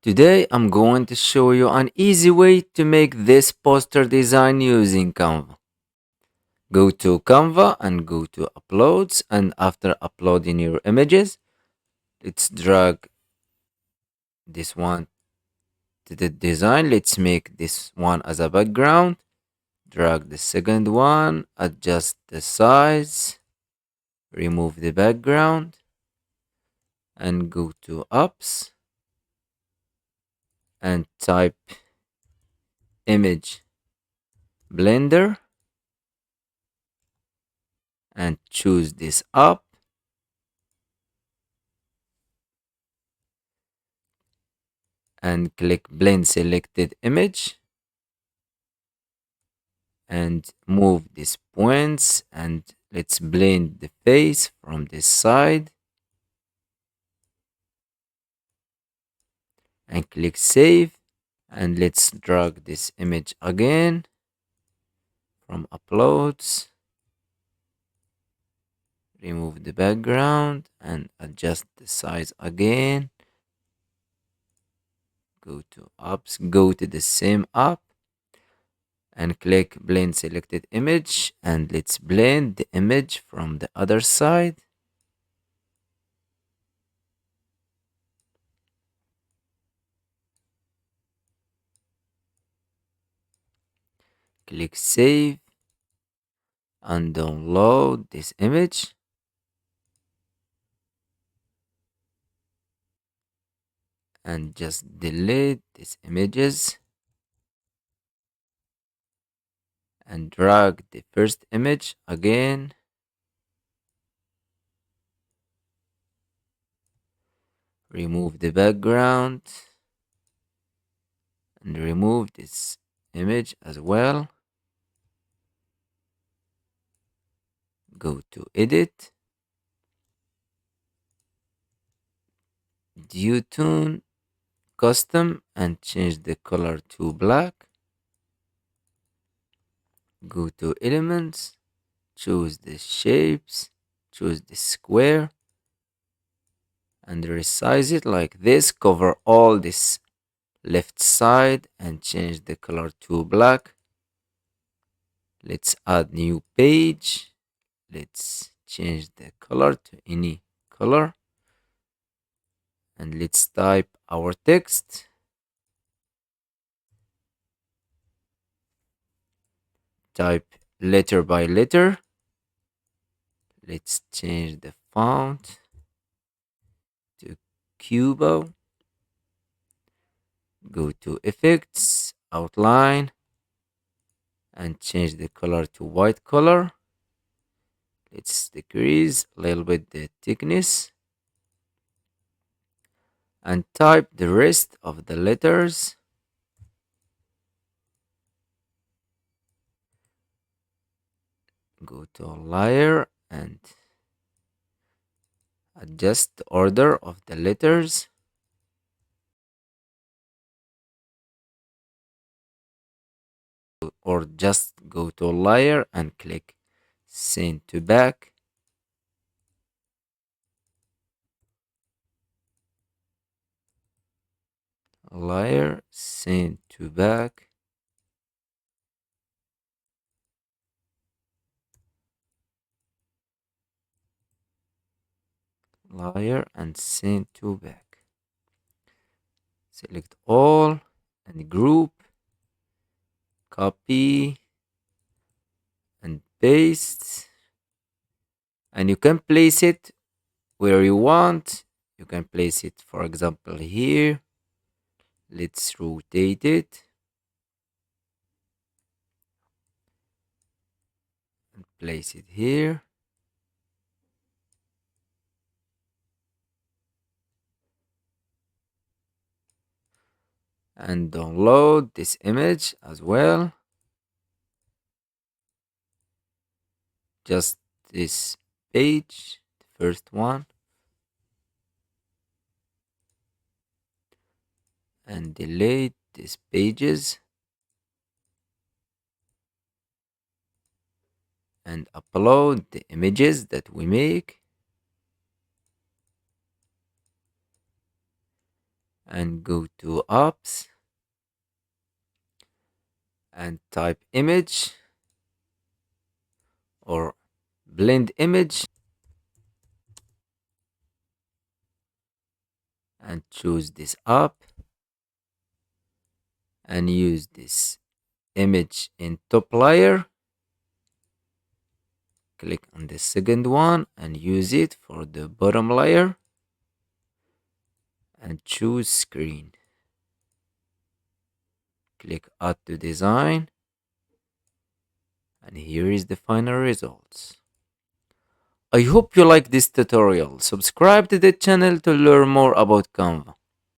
Today I'm going to show you an easy way to make this poster design using Canva. Go to Canva and go to uploads, and after uploading your images, let's drag this one to the design. Let's make this one as a background. Drag the second one, adjust the size, remove the background, and go to apps and type image blender and choose this app and click blend selected image and move these points, and let's blend the face from this side and click save. And let's drag this image again from uploads, remove the background and adjust the size again. Go to apps, go to the same app and click blend selected image, and let's blend the image from the other side. Click save and download this image, and just delete these images and drag the first image again. Remove the background and remove this image as well. Go to edit, tune custom and change the color to black. Go to elements, choose the shapes, choose the square and resize it like this. Cover all this left side and change the color to black. Let's add new page. Let's change the color to any color and let's type our text. Type letter by letter. Let's change the font to Cubo. Go to effects, outline and change the color to white color. Let's decrease a little bit the thickness and type the rest of the letters. Go to layer and adjust the order of the letters. Or just go to layer and click send to back. Layer, send to back. Layer and send to back. Select all and group, copy and paste, and you can place it where you want. You can place it, for example, here. Let's rotate it and place it here. And download this image as well. Just this page, the first one. And delete these pages and upload the images that we make and go to apps and type image or blend image and choose this app and use this image in top layer. Click on the second one and use it for the bottom layer and choose screen. Click add to design and here is the final results. I hope you like this tutorial. Subscribe to the channel to learn more about Canva.